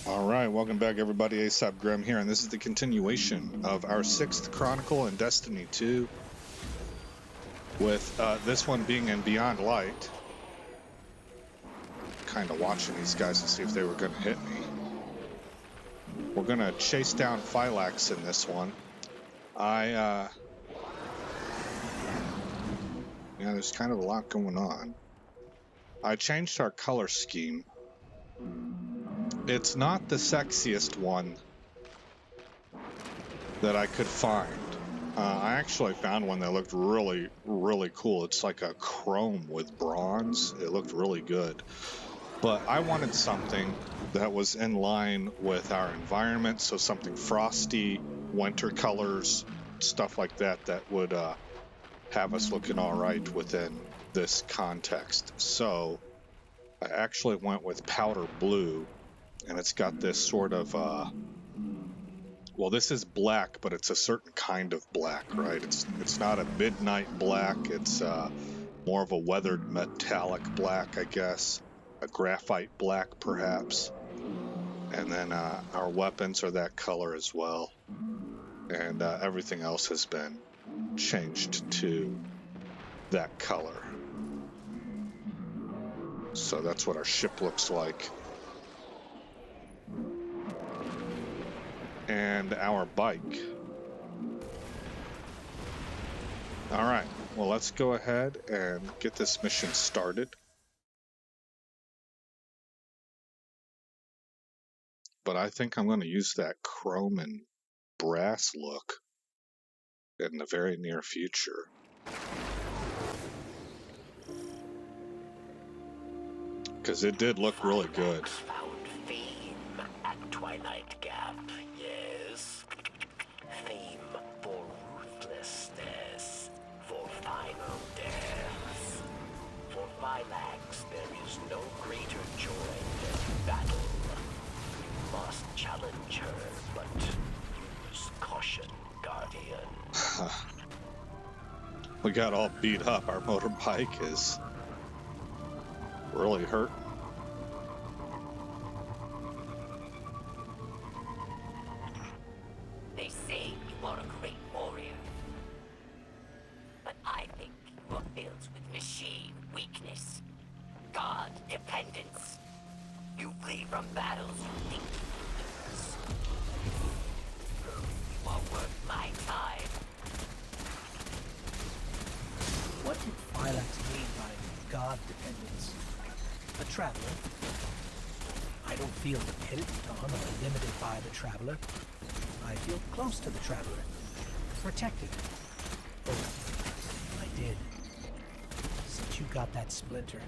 Alright, welcome back everybody, Aesop Grim here, and this is the continuation of our 6th Chronicle in Destiny 2, with this one being in Beyond Light. Kind of watching these guys to see if they were going to hit me. We're going to chase down Phylax in this one. Yeah, there's kind of a lot going on. I changed our color scheme. It's not the sexiest one that I could find. I actually found one that looked really, really cool. It's like a chrome with bronze. It looked really good. But I wanted something that was in line with our environment, so something frosty, winter colors, stuff like that, that would have us looking all right within this context. So I actually went with powder blue. And it's got this sort of, well, this is black, but it's a certain kind of black, right? It's not a midnight black. It's more of a weathered metallic black, I guess. A graphite black, perhaps. And then our weapons are that color as well. And everything else has been changed to that color. So that's what our ship looks like. And our bike. Alright, well, let's go ahead and get this mission started. But I think I'm going to use that chrome and brass look in the very near future. Because it did look really good. Found fame at Twilight Gap. Yes. Fame for ruthlessness, for final death. For Phylax, there is no greater joy than battle. You must challenge her, but use caution, Guardian. We got all beat up. Our motorbike is really hurt. They say you are a great warrior, but I think you are filled with machine weakness, god dependence. You flee from battles you think you lose. You are worth my time. What did Phylax mean by god dependence? A traveler? I don't feel dependent on or limited by the traveler. I feel close to the traveler. Protected. Oh, I did. Since you got that splinter,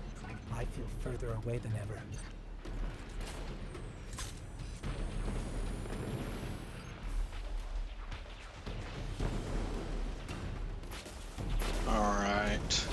I feel further away than ever. All right.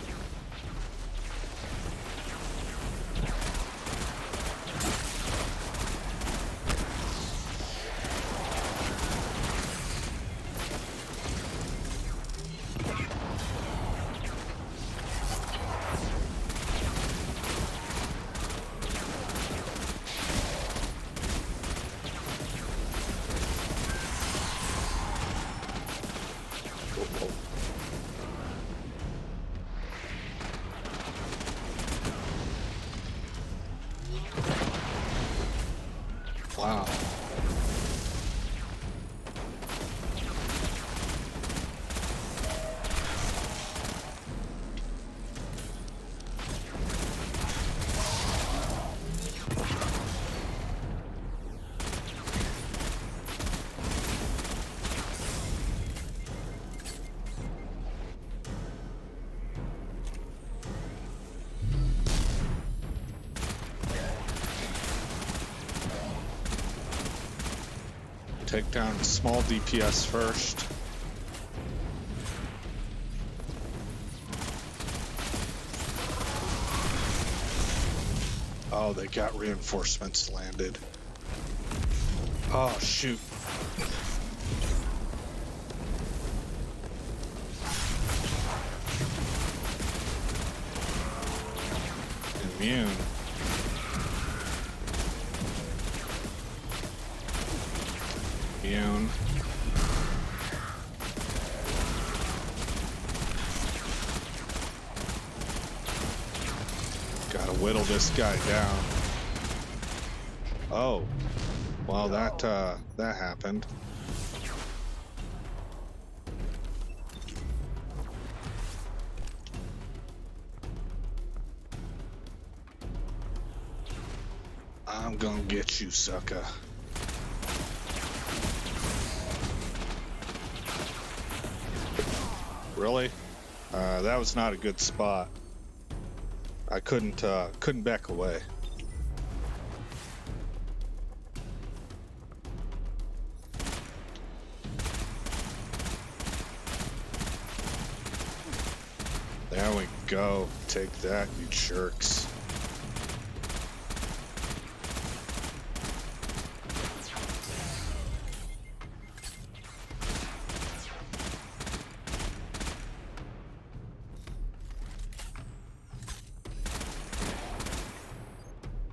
Wow. Take down small DPS first. Oh, they got reinforcements landed. Oh, shoot. immune. Immune. Gotta whittle this guy down. Oh. Well, that happened. I'm gonna get you, sucker. Really? That was not a good spot. I couldn't back away. There we go. Take that, you jerks.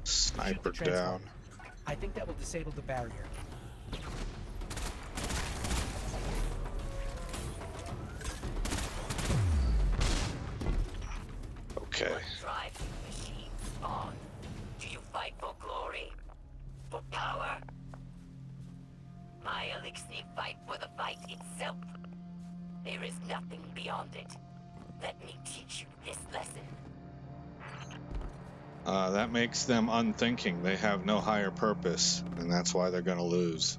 Sniper down. I think that will disable the barrier. Okay. What drives you, machine spawn? Do you fight for glory? For power? My Elixir fight for the fight itself. There is nothing beyond it. Let me teach you this lesson. That makes them unthinking. They have no higher purpose, and that's why they're gonna lose.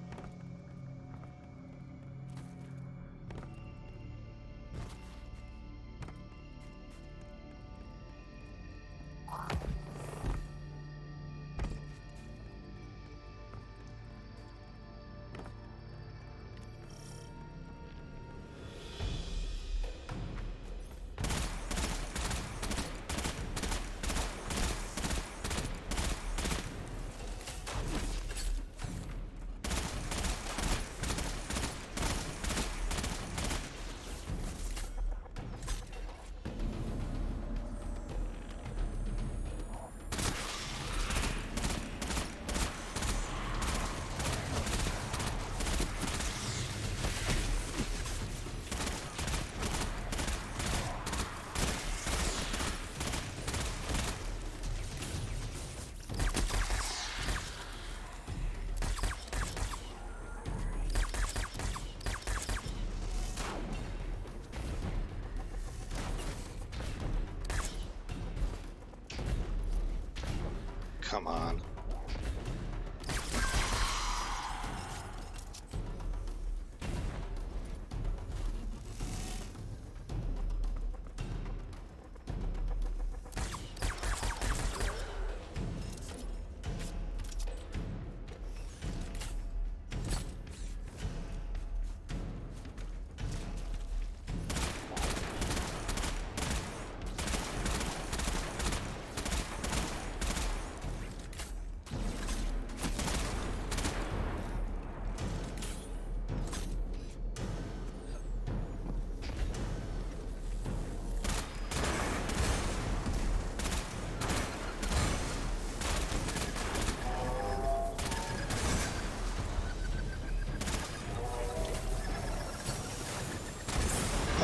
Come on.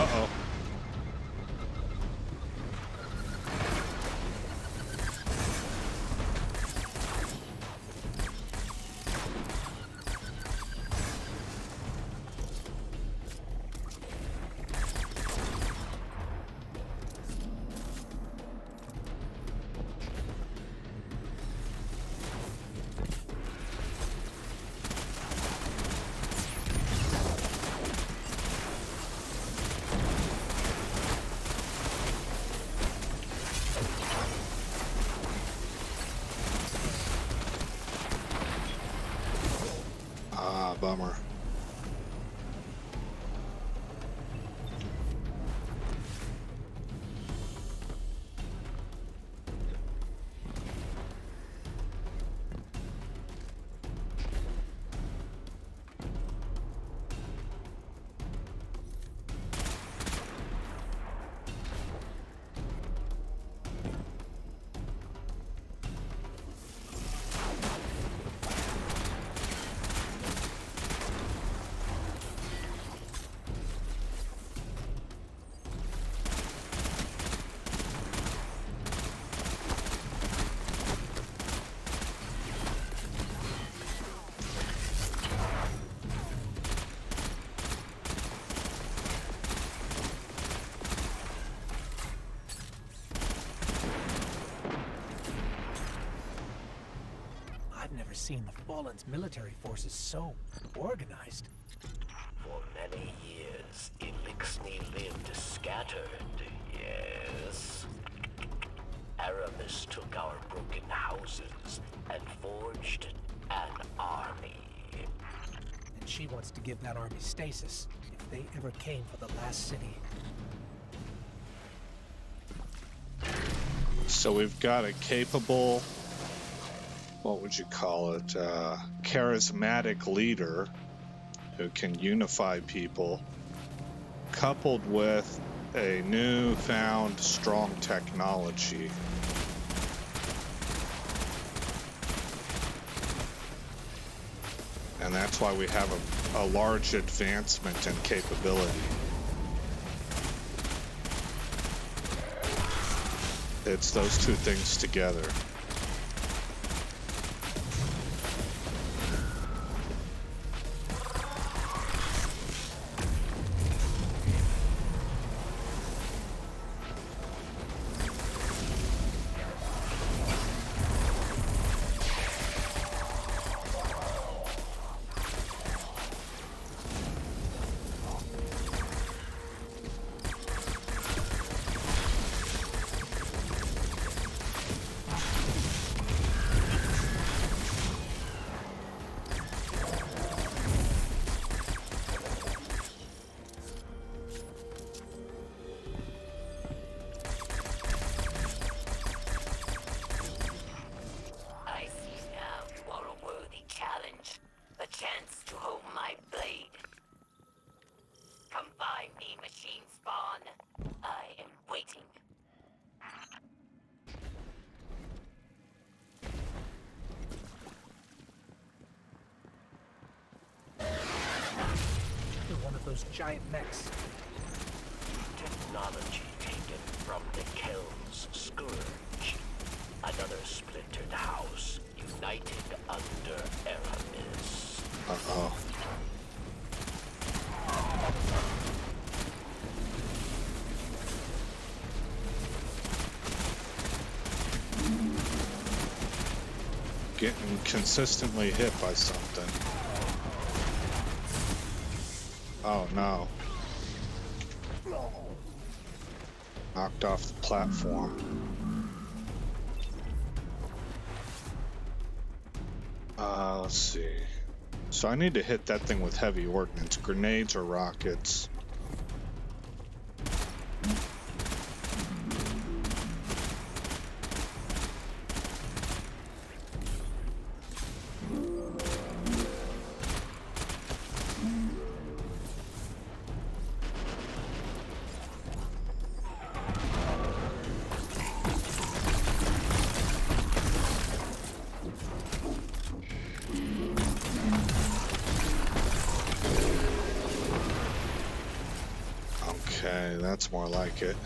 Uh-oh. Ah, bummer. seen the Fallen's military forces so organized. For many years, Elixni lived scattered, yes. Aramis took our broken houses and forged an army. And she wants to give that army stasis if they ever came for the last city. So we've got a capable, what would you call it, charismatic leader who can unify people, coupled with a newfound strong technology. And that's why we have a large advancement in capability. It's those two things together. I see now you are a worthy challenge. A chance to hold my blade. Come find me, machine spawn. I am waiting. You're one of those giant mechs. Technology taken from the Kel's Scourge. Another splintered house, united under Aramis. Uh-oh. Getting consistently hit by something. Oh no. Knocked off the platform. Let's see. So I need to hit that thing with heavy ordnance, grenades or rockets. Okay, that's more like it.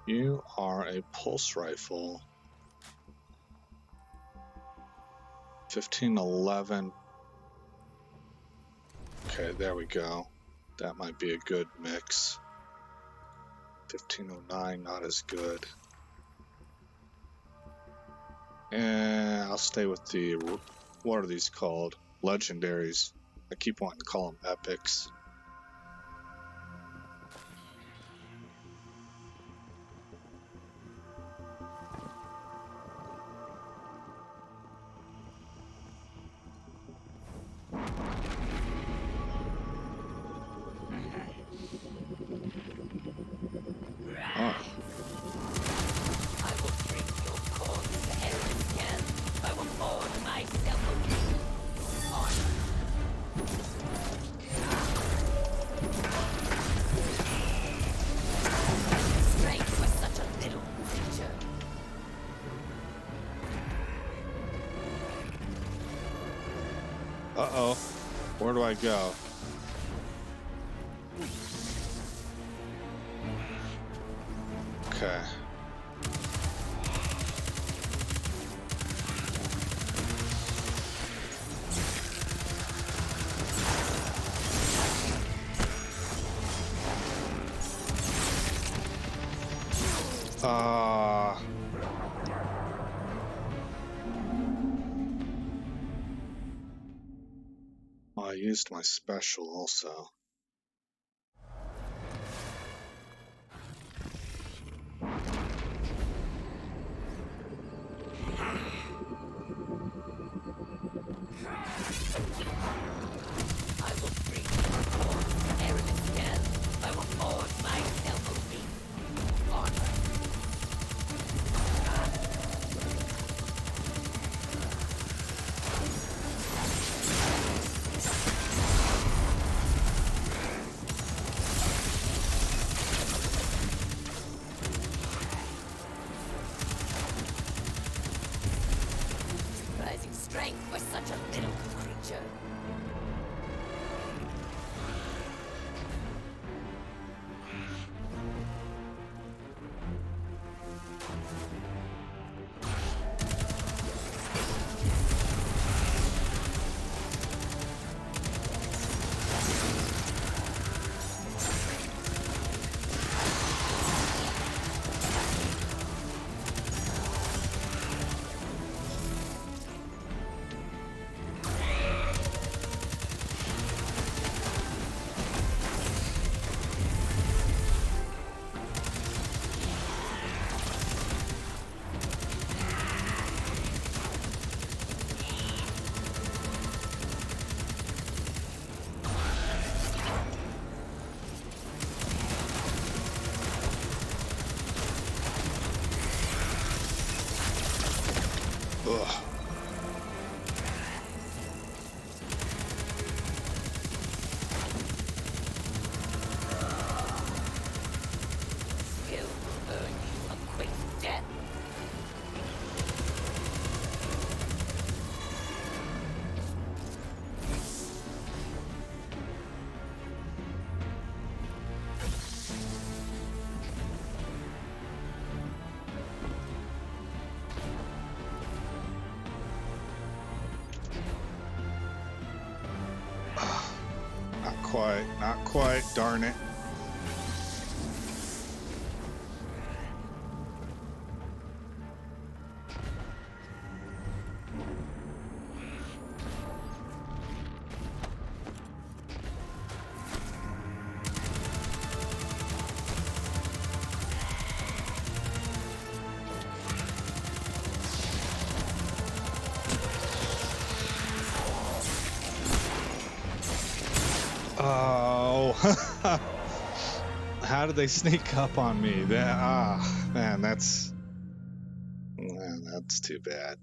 You are a pulse rifle. 1511. Okay, there we go. That might be a good mix. 1509, not as good. And I'll stay with the, what are these called? Legendaries. I keep wanting to call them epics. Oh. I will drink your corpse to Aaron's camp. I will forge myself a new honor. Straight for such a little creature. Uh-oh. Where do I go? Okay. Uh, I used my special also. I will bring you forth to Aramis again. I will forge myself a ring. Armor. Surprising strength for such a little creature. Ugh. Skill will earn you a quick death. Not quite, darn it. Oh, how did they sneak up on me? Man, that's too bad.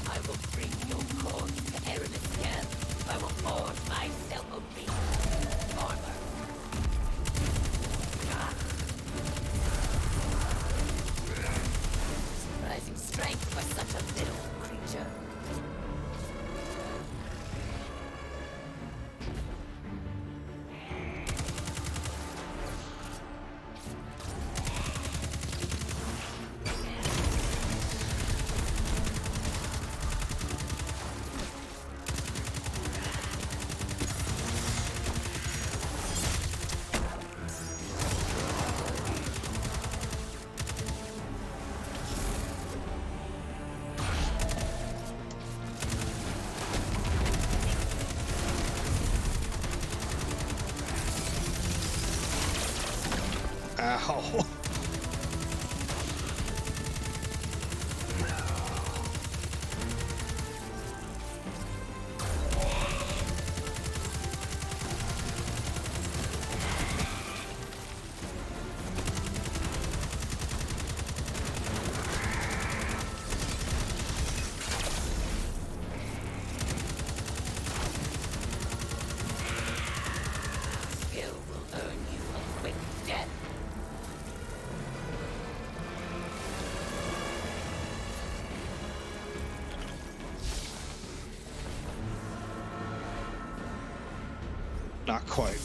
I will bring your corpse to Aramis again. I will forge myself a ring. Armor. Surprising strength for such a little creature. Ow. Skill will earn you a quick death. Not quite.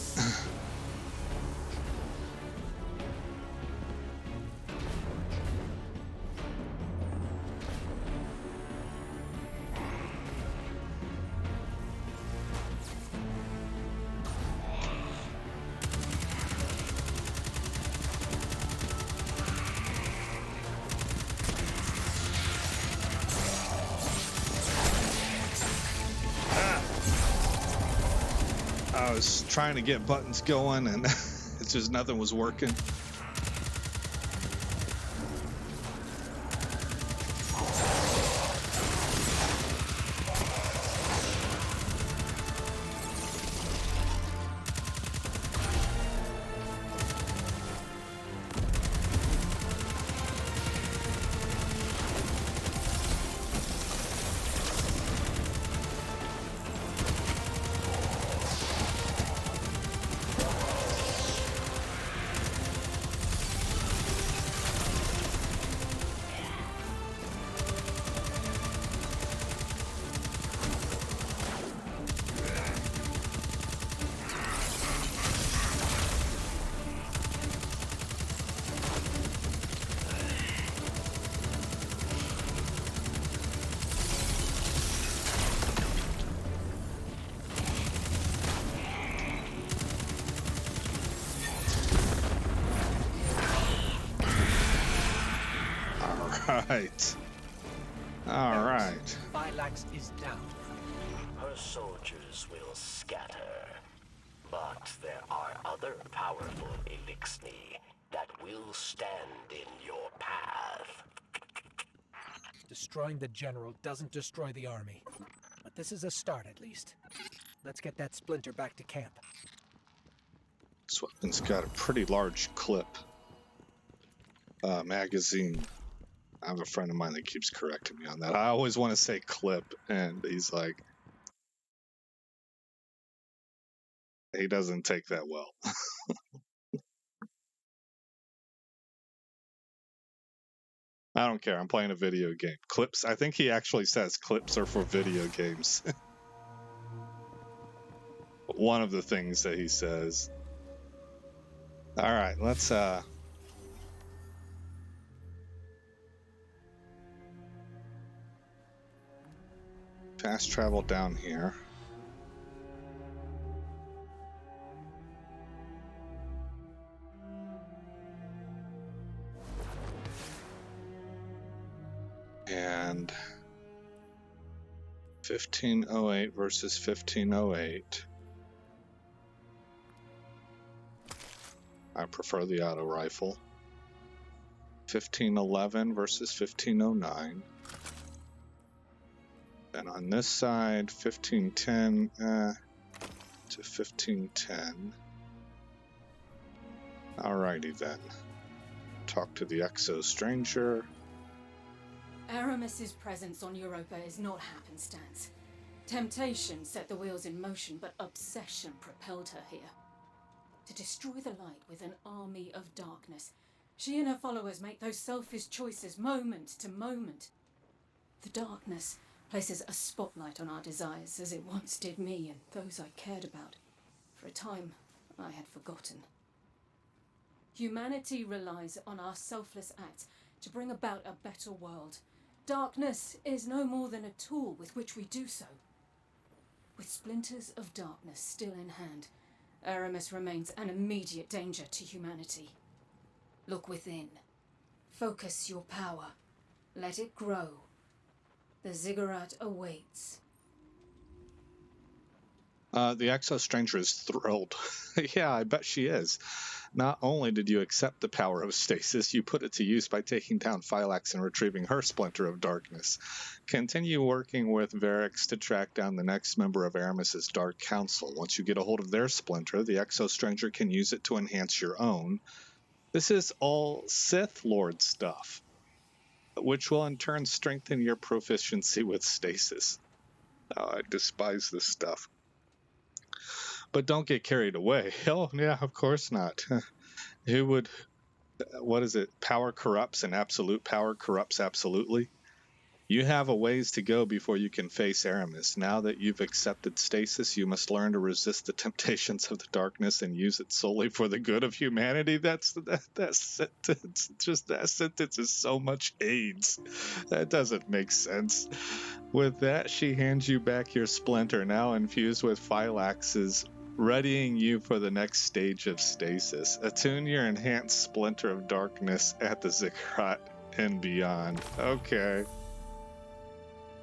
I was trying to get buttons going and it's just nothing was working. Right. All right. Phylax is down. Her soldiers will scatter, but there are other powerful Elixni that will stand in your path. Destroying the general doesn't destroy the army. But this is a start, at least. Let's get that splinter back to camp. This weapon's got a pretty large clip. Magazine. I have a friend of mine that keeps correcting me on that. I always want to say clip, and he's like, he doesn't take that well. I don't care. I'm playing a video game. Clips. I think he actually says clips are for video games. One of the things that he says. All right, let's fast travel down here. And 1508 versus 1508. I prefer the auto rifle. 1511 versus 1509. And on this side, 1510 to 1510. Alrighty then. Talk to the Exo Stranger. Aramis's presence on Europa is not happenstance. Temptation set the wheels in motion, but obsession propelled her here. To destroy the light with an army of darkness, she and her followers make those selfish choices moment to moment. The darkness places a spotlight on our desires, as it once did me and those I cared about. For a time, I had forgotten. Humanity relies on our selfless acts to bring about a better world. Darkness is no more than a tool with which we do so. With splinters of darkness still in hand, Aramis remains an immediate danger to humanity. Look within. Focus your power. Let it grow. The ziggurat awaits. The Exo Stranger is thrilled. Yeah, I bet she is. Not only did you accept the power of stasis, you put it to use by taking down Phylax and retrieving her splinter of darkness. Continue working with Varix to track down the next member of Aramis's Dark Council. Once you get a hold of their splinter, the Exo Stranger can use it to enhance your own. This is all Sith Lord stuff, which will in turn strengthen your proficiency with stasis. Oh, I despise this stuff. But don't get carried away. Oh, yeah, of course not. Who would, what is it? Power corrupts and absolute power corrupts absolutely. You have a ways to go before you can face Aramis. Now that you've accepted stasis, you must learn to resist the temptations of the darkness and use it solely for the good of humanity. That sentence, just that sentence is so much AIDS. That doesn't make sense. With that, she hands you back your splinter, now infused with Phylax's, readying you for the next stage of stasis. Attune your enhanced splinter of darkness at the Ziggurat and beyond. Okay.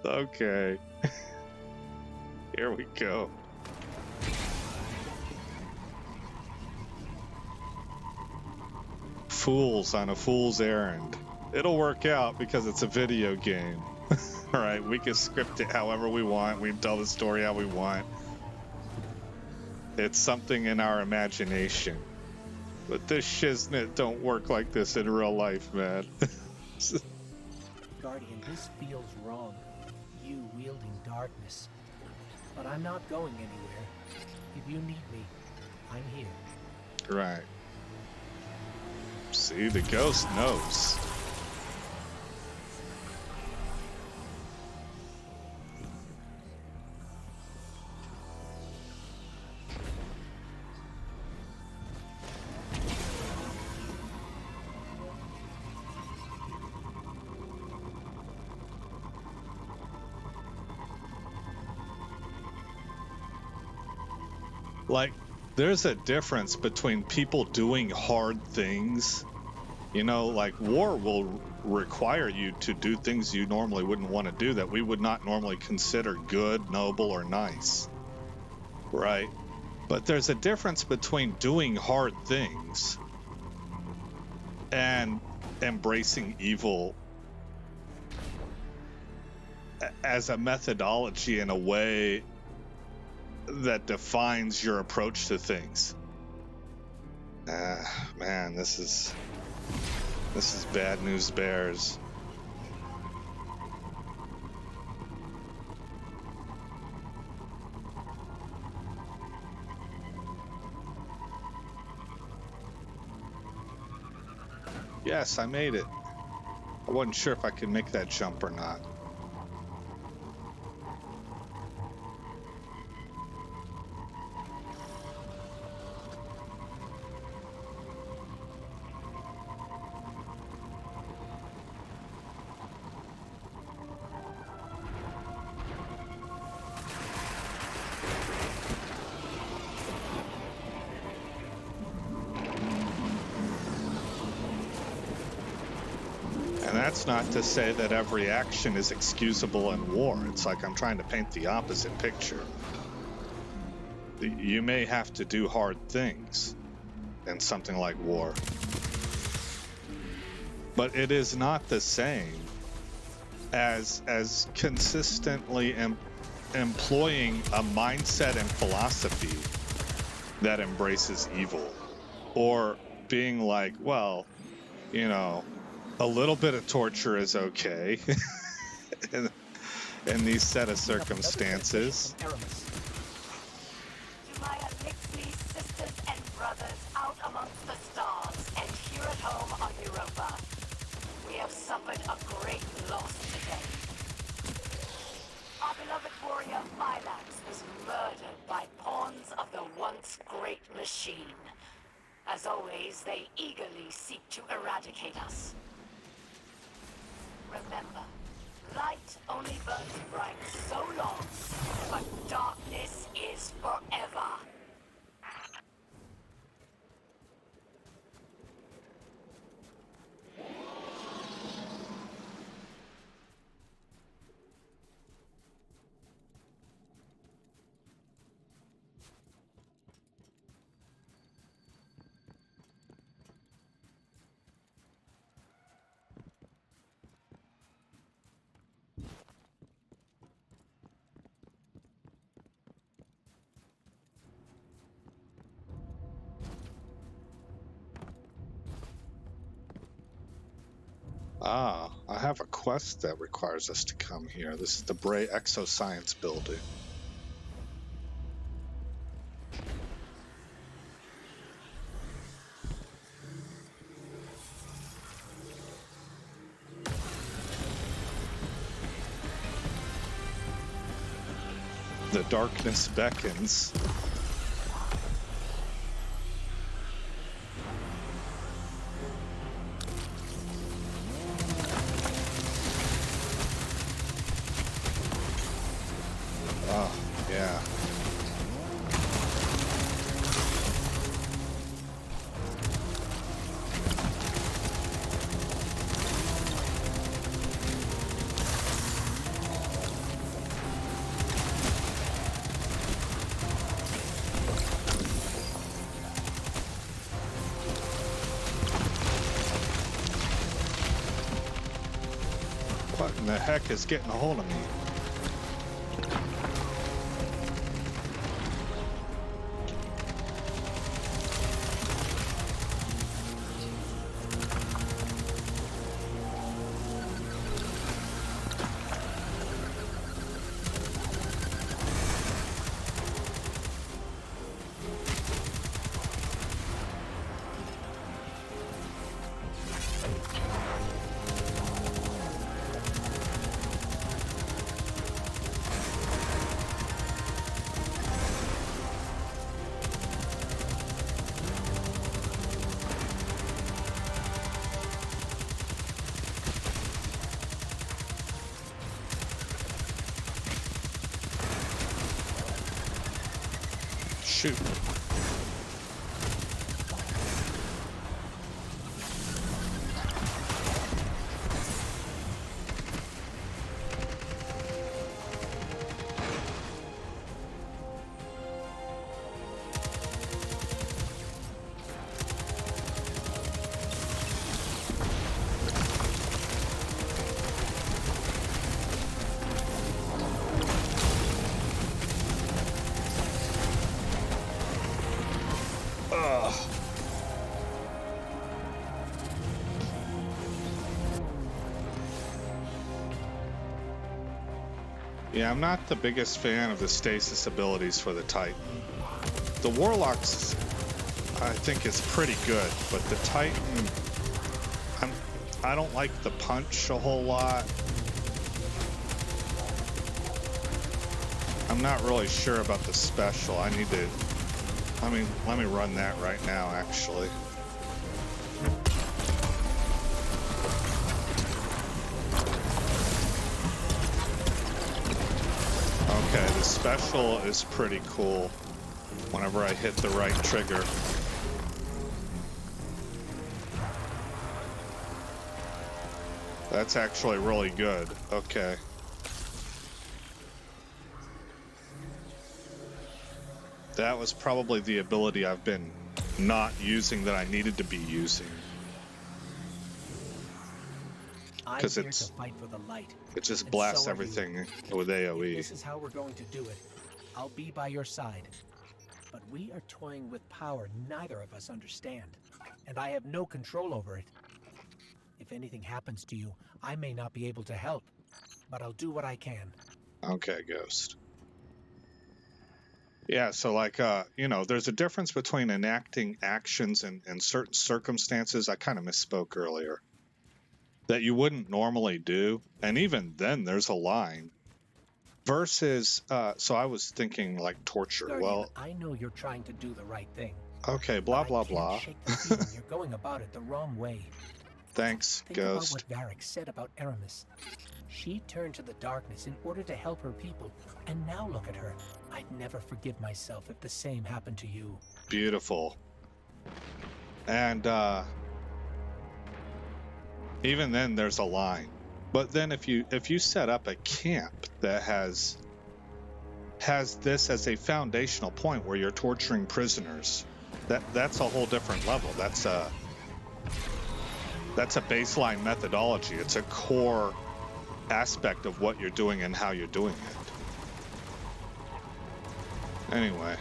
Okay. Here we go. Fools on a fool's errand. It'll work out because it's a video game. Alright, we can script it however we want. We can tell the story how we want. It's something in our imagination. But this shiznit don't work like this in real life, man. Guardian, this feels wrong. You wielding darkness. But I'm not going anywhere. If you need me, I'm here. Right. See, the ghost knows. Like, there's a difference between people doing hard things. You know, like war will require you to do things you normally wouldn't want to do, that we would not normally consider good, noble, or nice. Right? But there's a difference between doing hard things and embracing evil as a methodology in a way that defines your approach to things. Man, this is bad news bears. Yes, I made it. I wasn't sure if I could make that jump or not. That's not to say that every action is excusable in war. It's like I'm trying to paint the opposite picture. You may have to do hard things in something like war. But it is not the same as consistently employing a mindset and philosophy that embraces evil. Or being like, well, you know, a little bit of torture is okay in these set of circumstances. To my Elixir sisters and brothers out amongst the stars and here at home on Europa, we have suffered a great loss today. Our beloved warrior Phylax was murdered by pawns of the once great machine. As always, they eagerly seek to eradicate us. Remember, light only burns bright so long, but darkness is forever. Ah, I have a quest that requires us to come here. This is the Bray Exoscience building. The darkness beckons. Oh, yeah. What in the heck is getting a hold of me? Shoot. Yeah, I'm not the biggest fan of the stasis abilities for the Titan. The Warlock's, I think, is pretty good, but the Titan, I don't like the punch a whole lot. I'm not really sure about the special. I need to, let me run that right now, actually. Okay, the special is pretty cool whenever I hit the right trigger. That's actually really good. Okay. That was probably the ability I've been not using that I needed to be using. I'm Because here it's to fight for the light. it just and blasts so are you. everything with If AoE. this is how we're going to do it, I'll be by your side. But we are toying with power neither of us understand, and I have no control over it. If anything happens to you, I may not be able to help, but I'll do what I can. Okay, Ghost. Yeah, so like, there's a difference between enacting actions in certain circumstances. I kind of misspoke earlier. That you wouldn't normally do. And even then, there's a line. Versus, so I was thinking like torture. Guardian, Well, I know you're trying to do the right thing. okay, blah, but blah, I can't blah. shake the feeling you're going about it the wrong way. Thanks, Think Ghost. about what Varric said about Aramis. She turned to the darkness in order to help her people, and now look at her. I'd never forgive myself if the same happened to you. Beautiful. And even then there's a line. But then if you set up a camp that has this as a foundational point where you're torturing prisoners, that's a whole different level. That's a baseline methodology. It's a core aspect of what you're doing and how you're doing it. Anyway.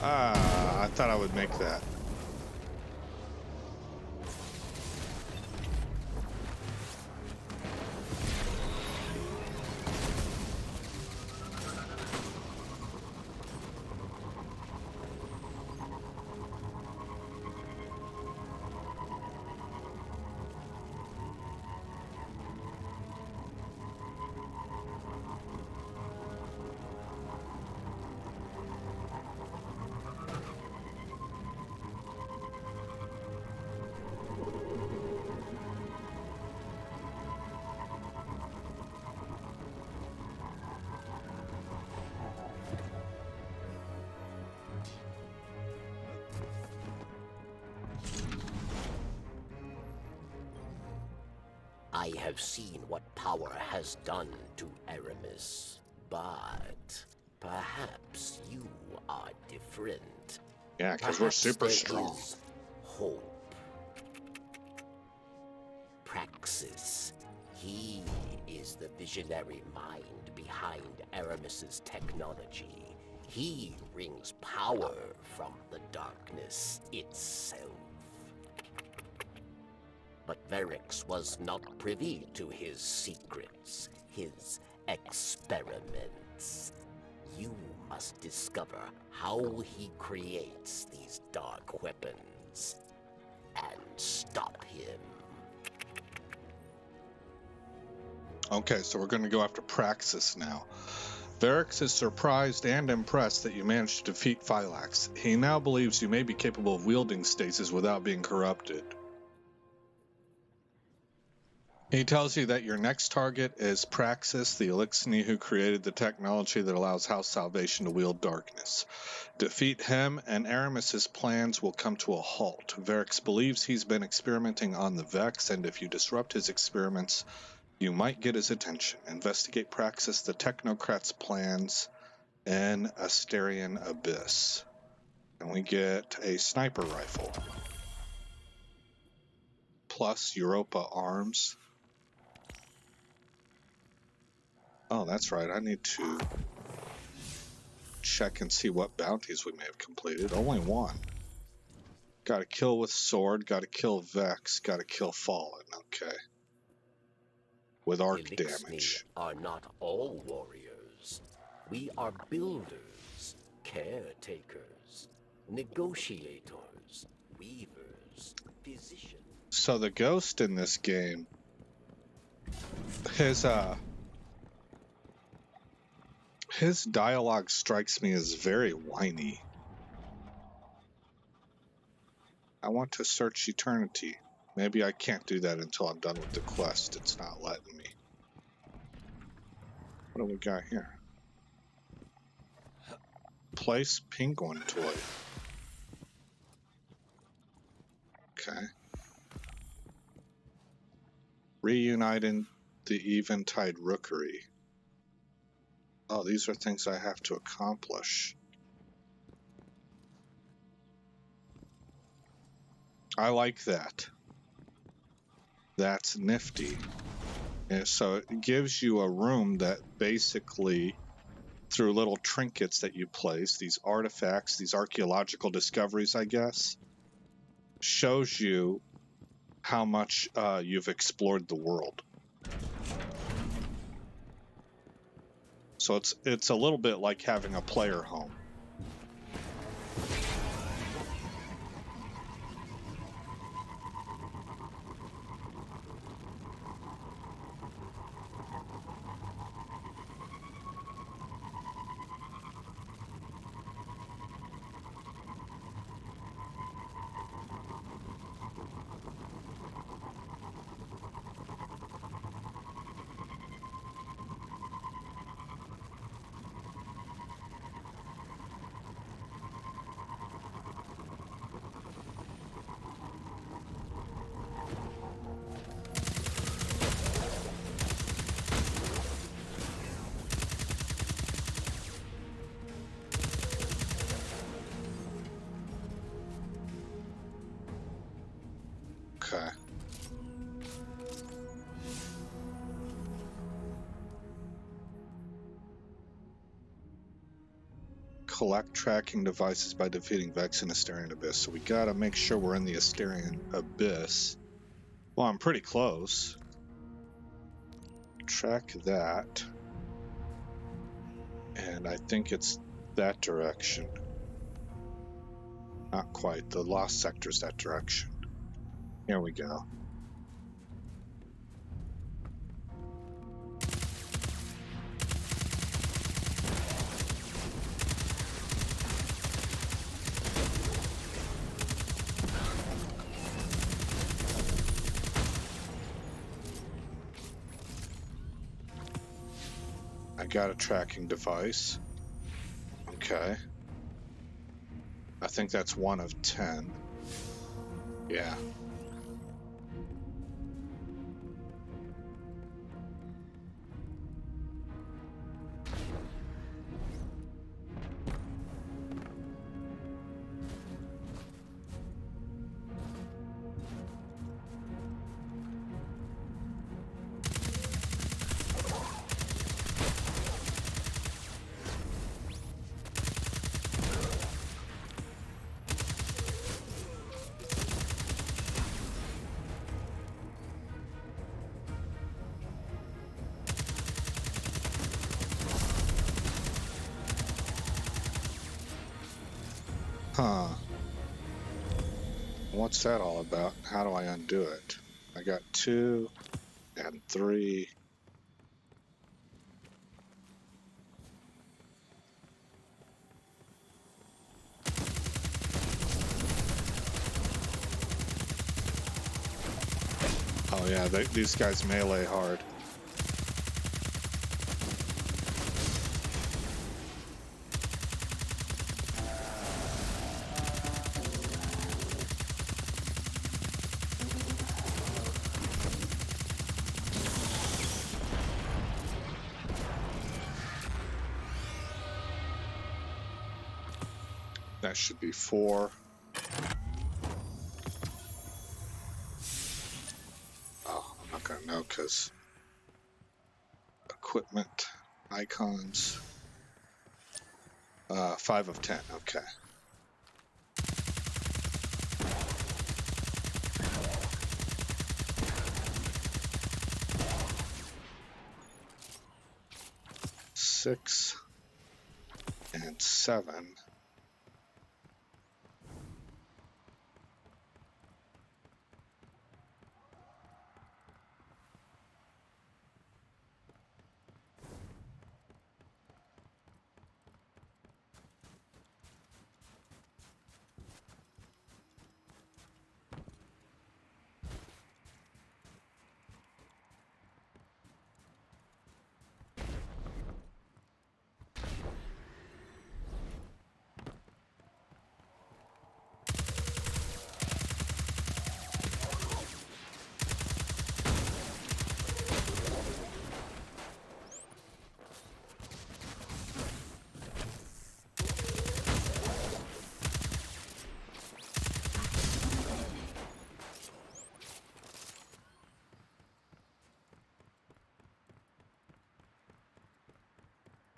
I thought I would make that. I have seen what power has done to Aramis, but perhaps you are different. Yeah, because we're Perhaps super there strong. is hope. Praxis. He is the visionary mind behind Aramis's technology. He wrings power from the darkness itself. But Verix was not privy to his secrets, his experiments. You must discover how he creates these dark weapons and stop him. Okay, so we're going to go after Praxis now. Verix is surprised and impressed that you managed to defeat Phylax. He now believes you may be capable of wielding stasis without being corrupted. He tells you that your next target is Praxis, the Elixni who created the technology that allows House Salvation to wield darkness. Defeat him, and Aramis's plans will come to a halt. Verix believes he's been experimenting on the Vex, and if you disrupt his experiments, you might get his attention. Investigate Praxis, the Technocrat's plans, and Asterian Abyss. And we get a sniper rifle. Plus Europa arms. Oh, that's right. I need to check and see what bounties we may have completed. Only one. Got to kill with sword, got to kill Vex, got to kill Fallen. Okay. With arc Elixni damage. are not all warriors. We are builders, caretakers, negotiators, weavers, physicians. So the ghost in this game, his dialogue strikes me as very whiny. I want to search eternity. Maybe I can't do that until I'm done with the quest. It's not letting me. What do we got here? Place penguin toy. Okay. Reuniting the Eventide Rookery. Oh, these are things I have to accomplish. I like that. That's nifty. And so it gives you a room that basically, through little trinkets that you place, these artifacts, these archaeological discoveries, I guess, shows you how much you've explored the world. So it's a little bit like having a player home. Okay. Collect tracking devices by defeating Vex and Asterian Abyss. So we gotta make sure we're in the Asterian Abyss. Well, I'm pretty close. Track that. And I think it's that direction. Not quite. The Lost Sector's that direction. Here we go. I got a tracking device. Okay. I think that's 1 of 10. Yeah. Huh. What's that all about? How do I undo it? I got 2 and 3. Oh yeah, these guys melee hard. That should be 4. Oh, I'm not gonna know because equipment, icons. 5 of 10, okay. Six and 7.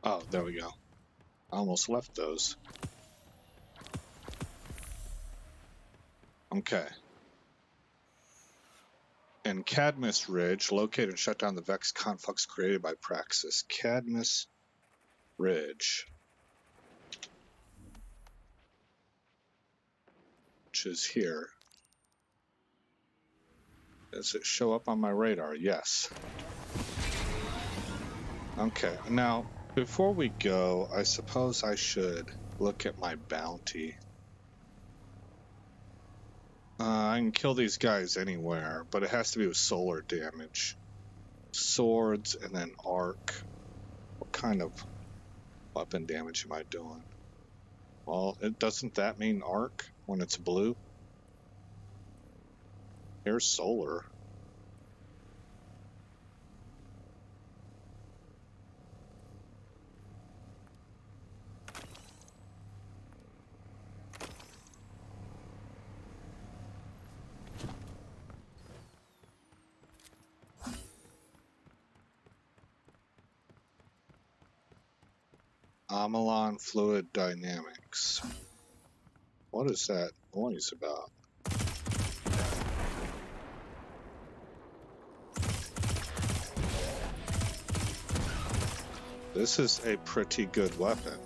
Oh, there we go. I almost left those. Okay. In Cadmus Ridge, locate and shut down the Vex conflicts created by Praxis. Cadmus Ridge. Which is here. Does it show up on my radar? Yes. Okay, now, before we go, I suppose I should look at my bounty. I can kill these guys anywhere, but it has to be with solar damage. Swords and then arc. What kind of weapon damage am I doing? Well, doesn't that mean arc when it's blue? Here's solar. Amalon Fluid Dynamics. What is that noise about? This is a pretty good weapon.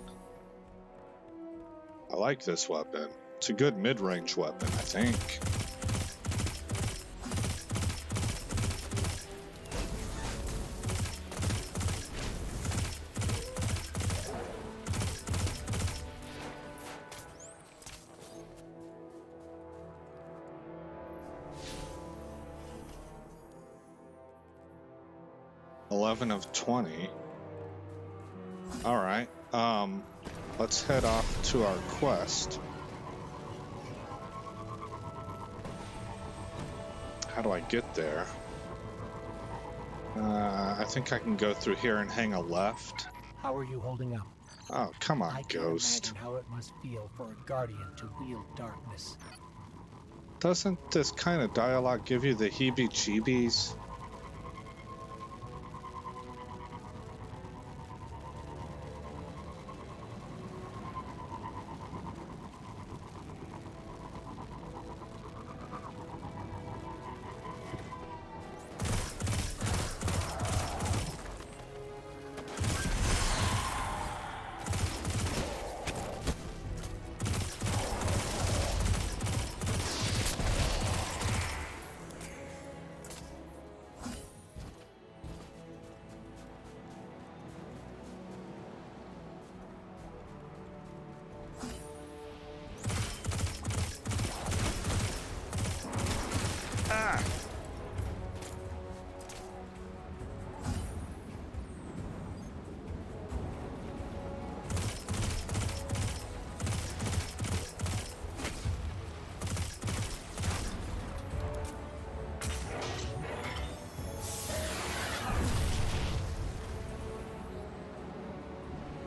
I like this weapon. It's a good mid-range weapon, I think. Of 20. All right. Let's head off to our quest. How do I get there? I think I can go through here and hang a left. How are you holding up? Oh, come on, I can't Ghost. imagine how it must feel for a guardian to wield darkness. Doesn't this kind of dialogue give you the heebie-jeebies? Ah!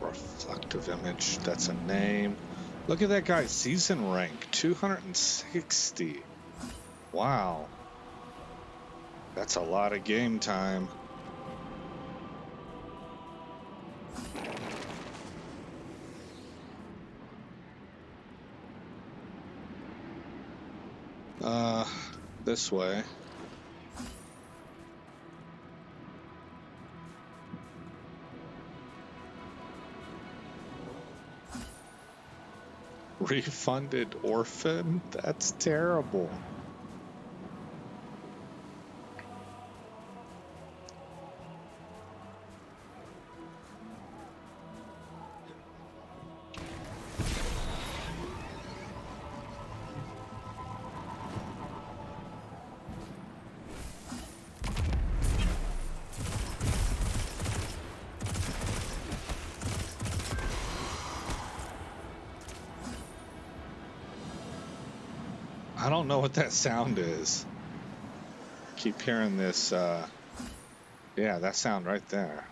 Reflective image, that's a name. Look at that guy's season rank, 260. Wow. That's a lot of game time. This way. Refunded orphan? That's terrible. I don't know what that sound is. Keep hearing this, yeah, that sound right there.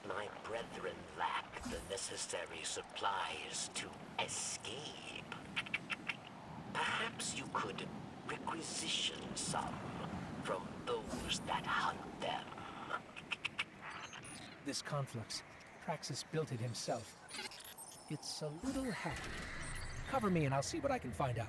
My brethren lack the necessary supplies to escape. Perhaps you could requisition some from those that hunt them. This conflux, Praxis built it himself. It's a little hefty. Cover me and I'll see what I can find out.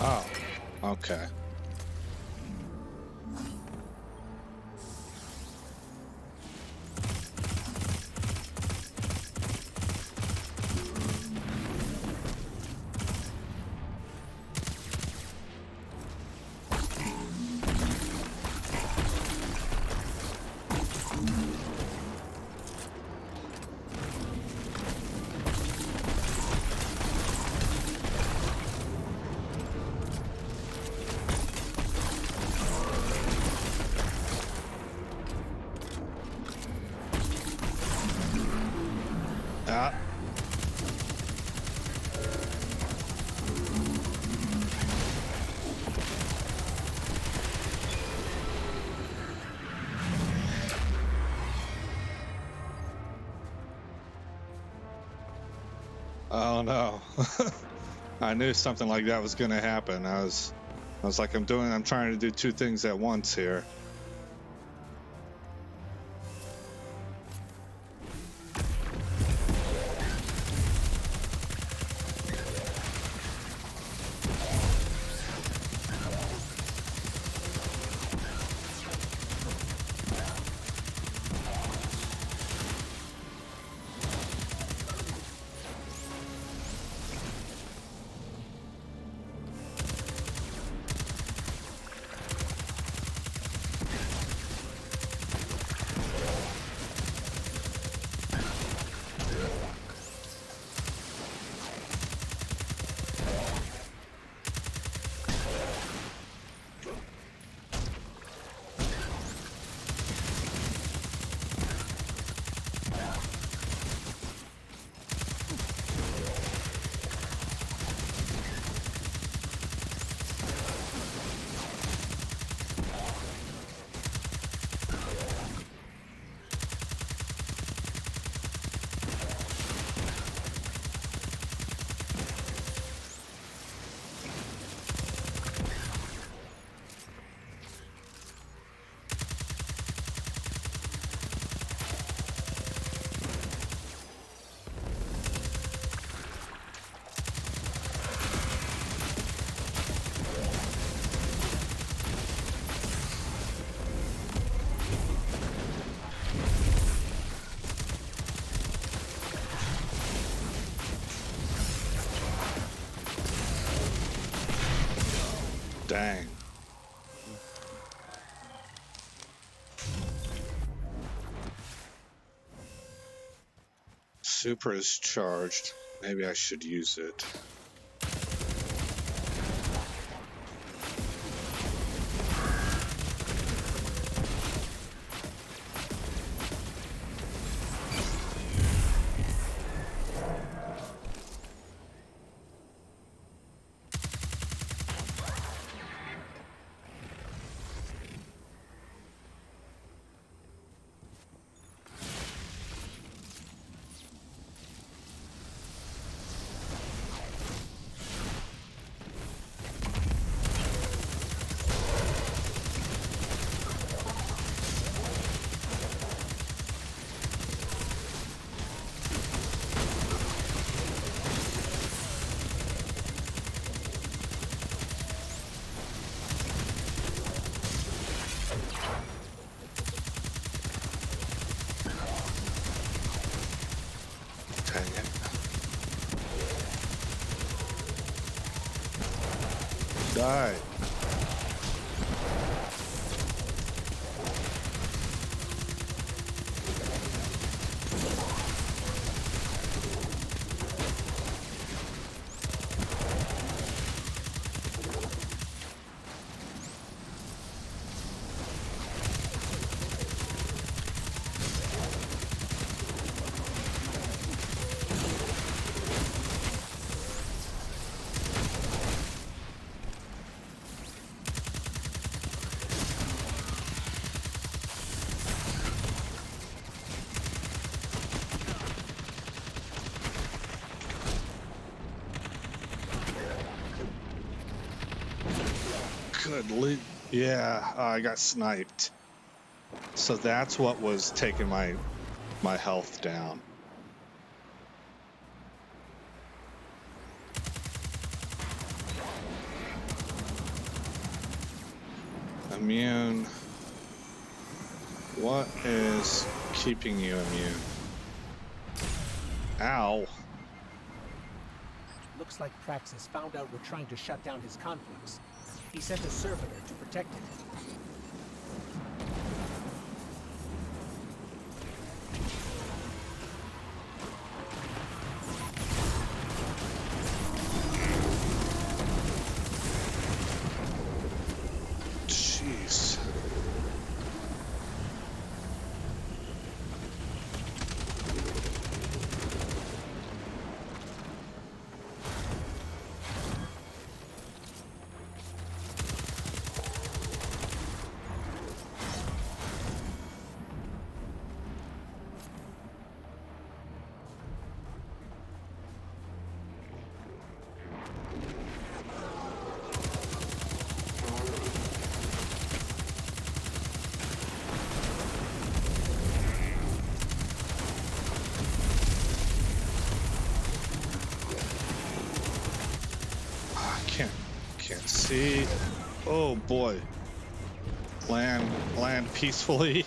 Oh, okay. Oh no. I knew something like that was going to happen. I was like, I'm trying to do two things at once here. Dang. Super is charged. Maybe I should use it. Dang it. Die. Good. Yeah, I got sniped. So that's what was taking my health down. Immune. What is keeping you immune? Ow. Looks like Praxis found out we're trying to shut down his conflicts. He sent a servitor to protect it. Jeez. can't see. Oh boy. Land peacefully.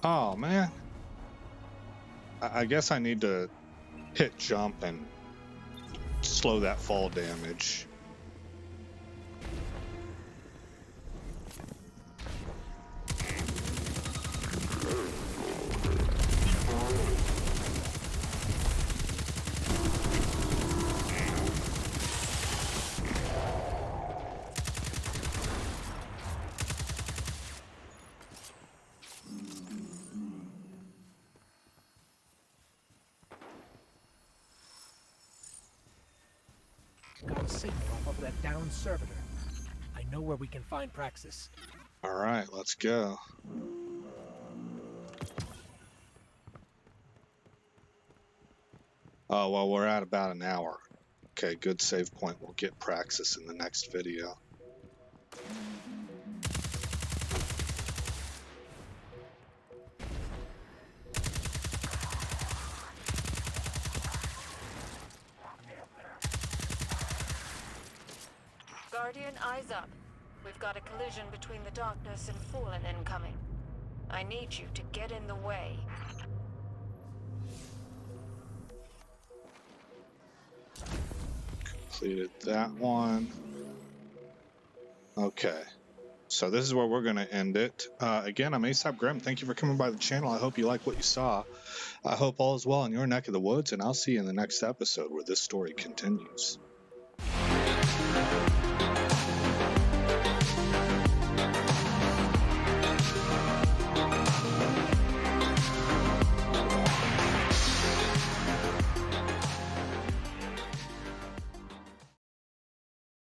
Oh man. I guess I need to hit jump and slow that fall damage. Got a signal off of that downed servitor. I know where we can find Praxis. All right, let's go. Oh, well, we're at about an hour. Okay, good save point. We'll get Praxis in the next video. Guardian, eyes up. We've got a collision between the Darkness and Fallen incoming. I need you to get in the way. Completed that one. Okay. So this is where we're going to end it. Again, I'm ASAP Grim. Thank you for coming by the channel. I hope you like what you saw. I hope all is well in your neck of the woods, and I'll see you in the next episode where this story continues.